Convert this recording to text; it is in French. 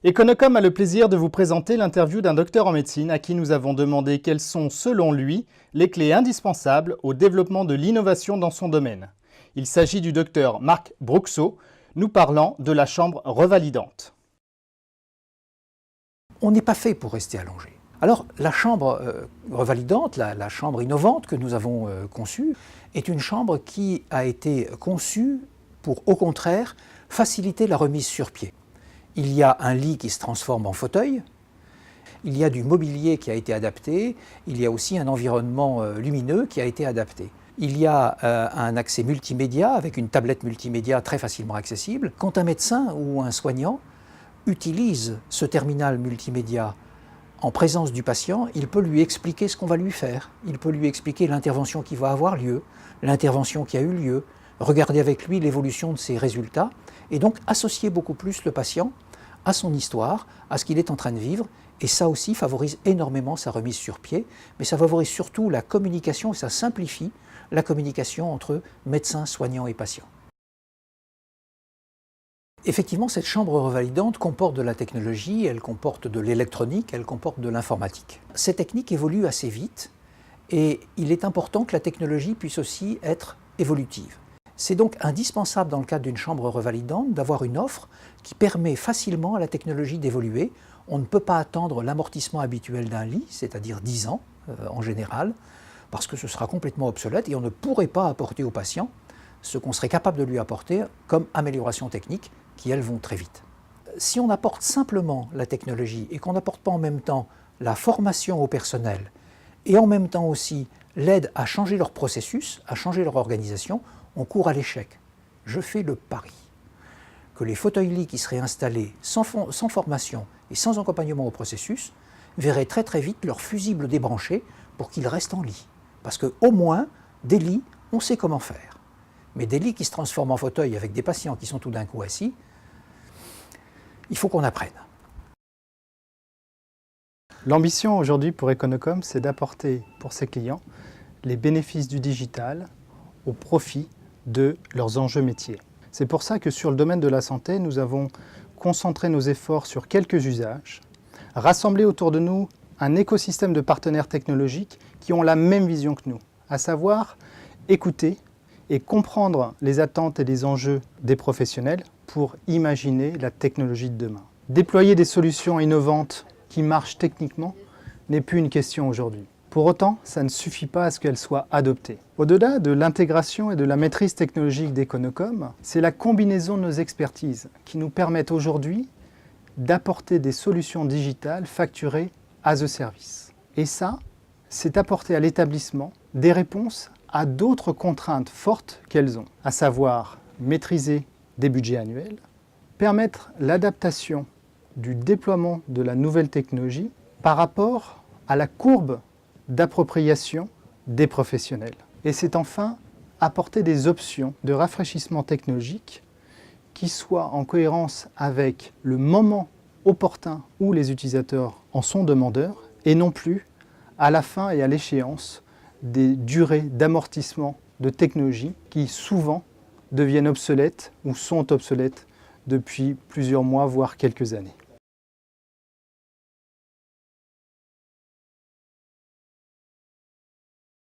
Econocom a le plaisir de vous présenter l'interview d'un docteur en médecine à qui nous avons demandé quelles sont, selon lui, les clés indispensables au développement de l'innovation dans son domaine. Il s'agit du docteur Marc Bruxo, nous parlant de la chambre revalidante. On n'est pas fait pour rester allongé. Alors la chambre revalidante, la chambre innovante que nous avons conçue, est une chambre qui a été conçue pour, au contraire, faciliter la remise sur pied. Il y a un lit qui se transforme en fauteuil, il y a du mobilier qui a été adapté, il y a aussi un environnement lumineux qui a été adapté. Il y a un accès multimédia avec une tablette multimédia très facilement accessible. Quand un médecin ou un soignant utilise ce terminal multimédia en présence du patient, il peut lui expliquer ce qu'on va lui faire. Il peut lui expliquer l'intervention qui va avoir lieu, l'intervention qui a eu lieu, regarder avec lui l'évolution de ses résultats et donc associer beaucoup plus le patient à son histoire, à ce qu'il est en train de vivre. Et ça aussi favorise énormément sa remise sur pied, mais ça favorise surtout la communication et ça simplifie la communication entre médecins, soignants et patients. Effectivement, cette chambre revalidante comporte de la technologie, elle comporte de l'électronique, elle comporte de l'informatique. Ces techniques évoluent assez vite et il est important que la technologie puisse aussi être évolutive. C'est donc indispensable dans le cadre d'une chambre revalidante d'avoir une offre qui permet facilement à la technologie d'évoluer. On ne peut pas attendre l'amortissement habituel d'un lit, c'est-à-dire 10 ans en général, parce que ce sera complètement obsolète et on ne pourrait pas apporter au patient ce qu'on serait capable de lui apporter comme amélioration technique qui, elles, vont très vite. Si on apporte simplement la technologie et qu'on n'apporte pas en même temps la formation au personnel et en même temps aussi l'aide à changer leur processus, à changer leur organisation, on court à l'échec. Je fais le pari que les fauteuils-lits qui seraient installés sans formation et sans accompagnement au processus verraient très très vite leur fusible débranché pour qu'ils restent en lit. Parce qu'au moins, des lits, on sait comment faire. Mais des lits qui se transforment en fauteuil avec des patients qui sont tout d'un coup assis, il faut qu'on apprenne. L'ambition aujourd'hui pour Econocom, c'est d'apporter pour ses clients les bénéfices du digital au profit de leurs enjeux métiers. C'est pour ça que sur le domaine de la santé, nous avons concentré nos efforts sur quelques usages, rassemblé autour de nous un écosystème de partenaires technologiques qui ont la même vision que nous, à savoir écouter et comprendre les attentes et les enjeux des professionnels pour imaginer la technologie de demain. Déployer des solutions innovantes qui marchent techniquement n'est plus une question aujourd'hui. Pour autant, ça ne suffit pas à ce qu'elles soient adoptées. Au-delà de l'intégration et de la maîtrise technologique d'Econocom, c'est la combinaison de nos expertises qui nous permettent aujourd'hui d'apporter des solutions digitales facturées as a service. Et ça, c'est apporter à l'établissement des réponses à d'autres contraintes fortes qu'elles ont, à savoir maîtriser des budgets annuels, permettre l'adaptation du déploiement de la nouvelle technologie par rapport à la courbe d'appropriation des professionnels. Et c'est enfin apporter des options de rafraîchissement technologique qui soient en cohérence avec le moment opportun où les utilisateurs en sont demandeurs et non plus à la fin et à l'échéance des durées d'amortissement de technologies qui souvent deviennent obsolètes ou sont obsolètes depuis plusieurs mois, voire quelques années.